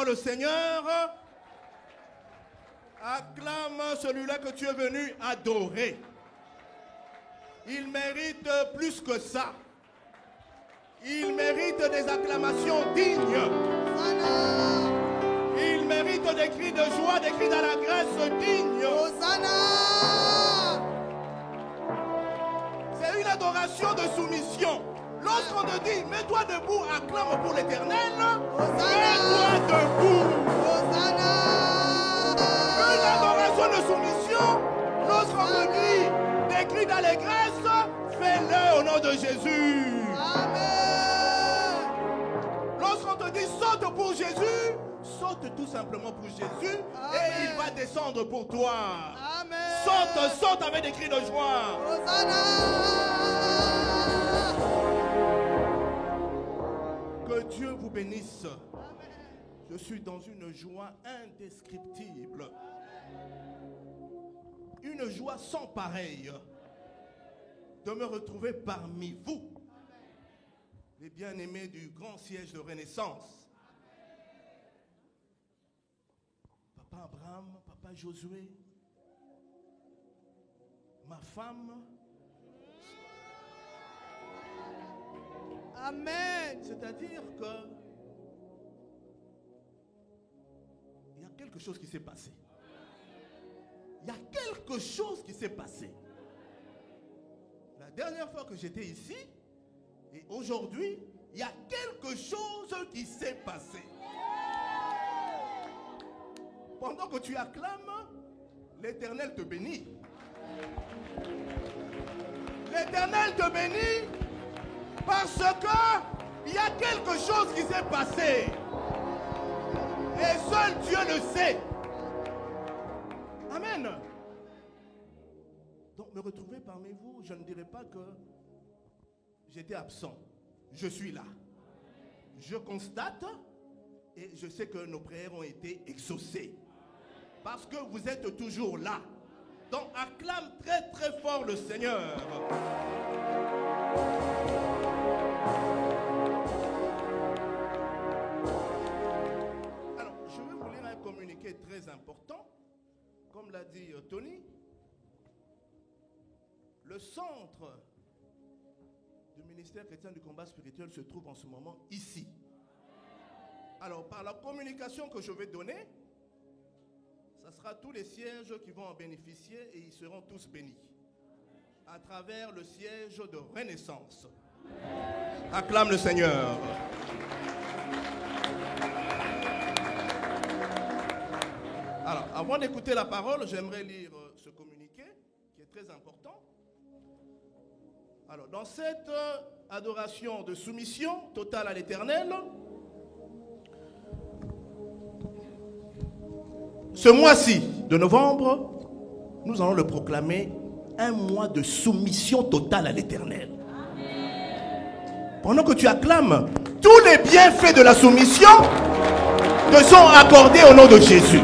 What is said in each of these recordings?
le Seigneur. Acclame celui-là que tu es venu adorer. Il mérite plus que ça. Il mérite des acclamations dignes. Il mérite des cris de joie, des cris d'allégresse dignes. C'est une adoration de soumission. Lorsqu'on te dit, mets-toi debout, acclame pour l'Éternel, mets-toi debout. Une adoration de soumission, lorsqu'on te dit des cris d'allégresse, fais-le au nom de Jésus. Amen. Lorsqu'on te dit saute pour Jésus, saute tout simplement pour Jésus. Amen. Et il va descendre pour toi. Amen. Saute, saute avec des cris de joie. Hosanna. Que Dieu vous bénisse. Amen. Je suis dans une joie indescriptible. Une joie sans pareille de me retrouver parmi vous, les bien-aimés du grand siège de Renaissance. Papa Abraham, Papa Josué, ma femme. Amen. C'est-à-dire que il y a quelque chose qui s'est passé. Il y a quelque chose qui s'est passé. La dernière fois que j'étais ici, et aujourd'hui, il y a quelque chose qui s'est passé. Pendant que tu acclames, l'Éternel te bénit. L'Éternel te bénit parce que il y a quelque chose qui s'est passé. Et seul Dieu le sait. Amen. Donc me retrouver parmi vous, je ne dirais pas que j'étais absent. Je suis là. Je constate et je sais que nos prières ont été exaucées. Parce que vous êtes toujours là. Donc acclame très très fort le Seigneur. Alors, je vais vous lire un communiqué très important. Comme l'a dit Tony, le centre du ministère chrétien du combat spirituel se trouve en ce moment ici. Alors, par la communication que je vais donner, ce sera tous les sièges qui vont en bénéficier et ils seront tous bénis. À travers le siège de Renaissance. Acclame le Seigneur. Alors, avant d'écouter la parole, j'aimerais lire ce communiqué qui est très important. Alors, dans cette adoration de soumission totale à l'Éternel, ce mois-ci de novembre, nous allons le proclamer un mois de soumission totale à l'Éternel. Pendant que tu acclames, tous les bienfaits de la soumission te sont accordés au nom de Jésus.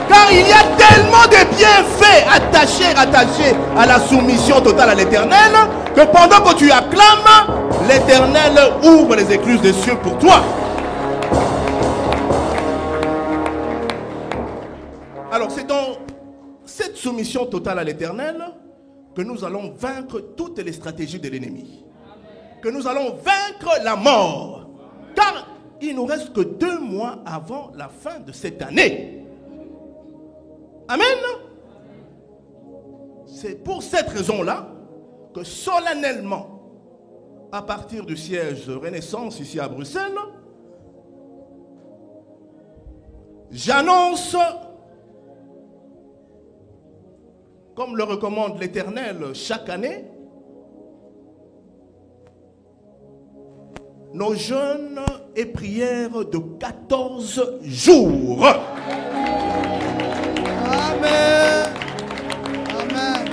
Car il y a tellement de bienfaits rattachés à la soumission totale à l'Éternel, que pendant que tu acclames, l'Éternel ouvre les écluses des cieux pour toi. Alors c'est dans cette soumission totale à l'Éternel que nous allons vaincre toutes les stratégies de l'ennemi. Que nous allons vaincre la mort. Car il nous reste que 2 mois avant la fin de cette année. Amen. C'est pour cette raison-là que solennellement, à partir du siège de Renaissance ici à Bruxelles, j'annonce, comme le recommande l'Éternel chaque année, nos jeûnes et prières de 14 jours. Amen. Amen.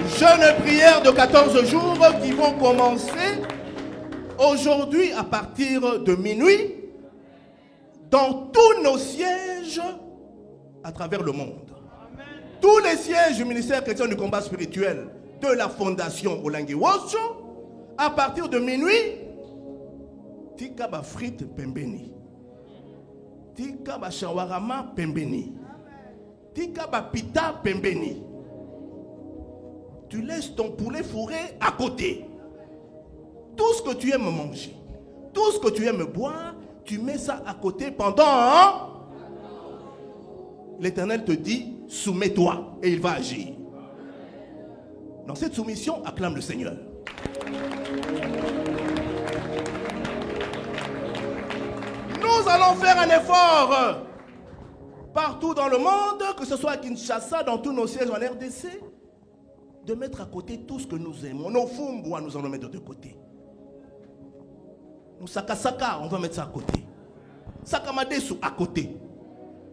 Jeûnes et prières de 14 jours qui vont commencer aujourd'hui à partir de minuit dans tous nos sièges à travers le monde. Amen. Tous les sièges du ministère chrétien du combat spirituel de la fondation Olangi Washo, à partir de minuit, Tika ba frite pembeni. Tika ba shawarama pembeni. Tika ba pita pembeni. Tu laisses ton poulet fourré à côté. Tout ce que tu aimes manger, tout ce que tu aimes boire, tu mets ça à côté pendant... L'Éternel te dit, soumets-toi et il va agir. Dans cette soumission, acclame le Seigneur. Nous allons faire un effort partout dans le monde, que ce soit à Kinshasa, dans tous nos sièges en RDC, de mettre à côté tout ce que nous aimons. Nos fumbois, nous allons mettre de côté. Nos sakasaka, on va mettre ça à côté. Sakamadesu à côté.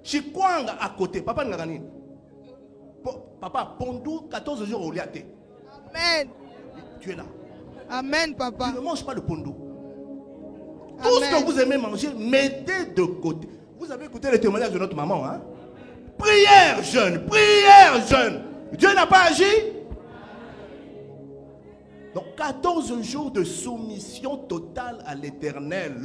Chikwanga à côté. Papa Ngarani. Papa, Pondou, 14 jours au liaté. Amen. Tu es là. Amen, papa. Tu ne manges pas le Pondou. Tout ce que vous aimez manger, mettez de côté. Vous avez écouté le témoignage de notre maman, hein? Prière jeune, prière jeune. Dieu n'a pas agi. Donc 14 jours de soumission totale à l'Éternel.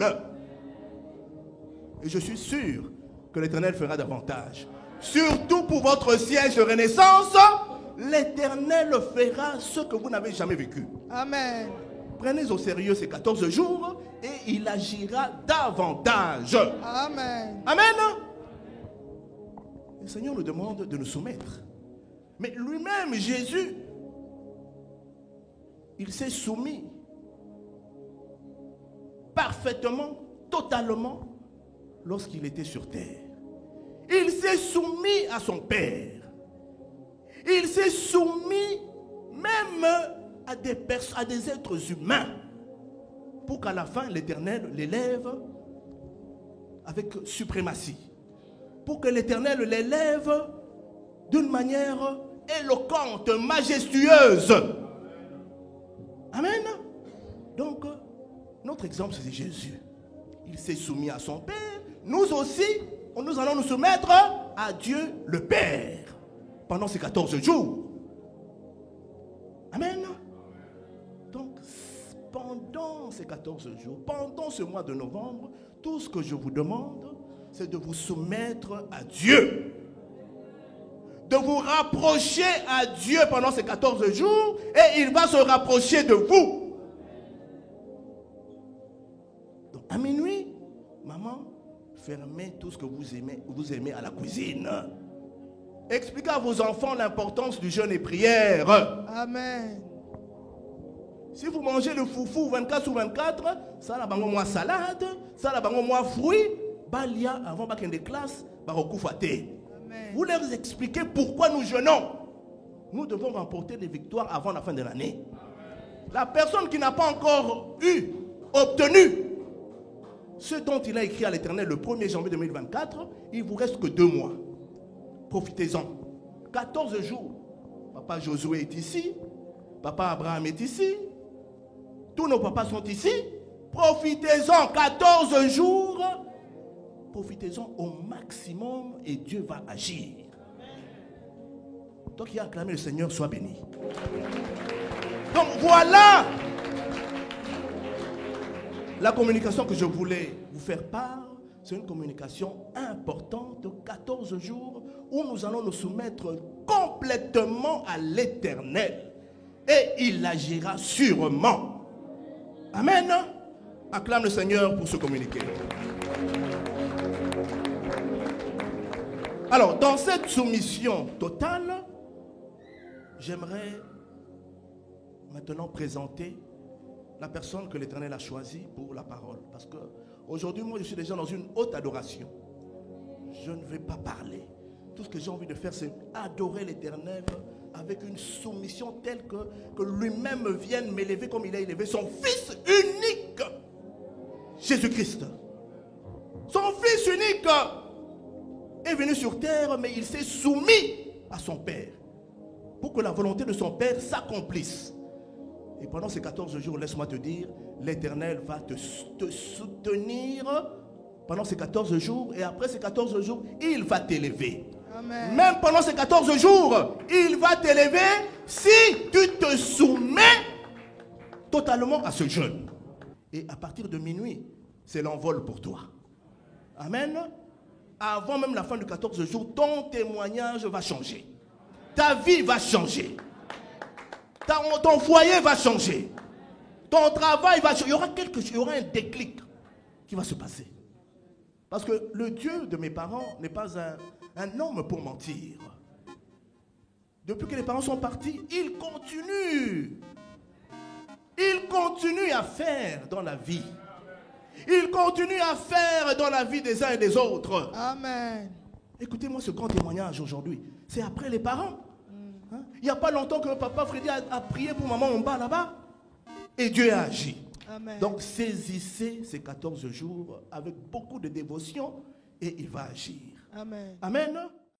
Et je suis sûr que l'Éternel fera davantage. Surtout pour votre siège de renaissance, l'Éternel fera ce que vous n'avez jamais vécu. Amen. Prenez au sérieux ces 14 jours et il agira davantage. Amen. Amen. Le Seigneur nous demande de nous soumettre. Mais lui-même, Jésus, il s'est soumis parfaitement, totalement, lorsqu'il était sur terre. Il s'est soumis à son Père. Il s'est soumis même à des êtres humains, pour qu'à la fin, l'Éternel l'élève avec suprématie. Pour que l'Éternel l'élève d'une manière éloquente, majestueuse. Amen. Donc, notre exemple, c'est Jésus. Il s'est soumis à son Père. Nous aussi, nous allons nous soumettre à Dieu le Père pendant ces 14 jours. Amen. Donc, pendant ces 14 jours, pendant ce mois de novembre, tout ce que je vous demande, c'est de vous soumettre à Dieu. De vous rapprocher à Dieu pendant ces 14 jours et il va se rapprocher de vous. Donc, à minuit, maman, fermez tout ce que vous aimez à la cuisine. Expliquez à vos enfants l'importance du jeûne et prière. Amen. Si vous mangez le foufou 24 sur 24, ça la bango moi salade, ça la bango moi fruits, balia avant bac de classe, barokou faté. Vous leur expliquez pourquoi nous jeûnons. Nous devons remporter des victoires avant la fin de l'année. La personne qui n'a pas encore obtenu ce dont il a écrit à l'Éternel le 1er janvier 2024, il ne vous reste que 2 mois. Profitez-en. 14 jours. Papa Josué est ici. Papa Abraham est ici. Tous nos papas sont ici. Profitez-en. 14 jours. Profitez-en au maximum et Dieu va agir. Toi qui as acclamé le Seigneur, sois béni. Donc voilà la communication que je voulais vous faire part. C'est une communication importante, 14 jours où nous allons nous soumettre complètement à l'Éternel. Et il agira sûrement. Amen. Acclame le Seigneur pour se communiquer. Alors, dans cette soumission totale, j'aimerais maintenant présenter la personne que l'Éternel a choisie pour la parole. Parce que aujourd'hui, moi, je suis déjà dans une haute adoration. Je ne vais pas parler. Tout ce que j'ai envie de faire, c'est adorer l'Éternel avec une soumission telle que lui-même vienne m'élever comme il a élevé son Fils unique, Jésus-Christ. Son Fils unique est venu sur terre, mais il s'est soumis à son Père pour que la volonté de son Père s'accomplisse. Et pendant ces 14 jours, laisse-moi te dire, l'Éternel va te soutenir pendant ces 14 jours. Et après ces 14 jours, il va t'élever. Amen. Même pendant ces 14 jours, il va t'élever si tu te soumets totalement à ce jeûne. Et à partir de minuit, c'est l'envol pour toi. Amen. avant même la fin du 14 jours, ton témoignage va changer. Ta vie va changer. Ton foyer va changer. Ton travail va changer. Il y aura un déclic qui va se passer. Parce que le Dieu de mes parents n'est pas un homme pour mentir. Depuis que les parents sont partis, il continue. Il continue à faire dans la vie. Il continue à faire dans la vie des uns et des autres. Amen. Écoutez-moi ce grand témoignage aujourd'hui. C'est après les parents. Hein? Il n'y a pas longtemps que papa Freddy a prié pour maman en bas là-bas. Et Dieu a agi. Amen. Donc saisissez ces 14 jours avec beaucoup de dévotion et il va agir. Amen. Amen.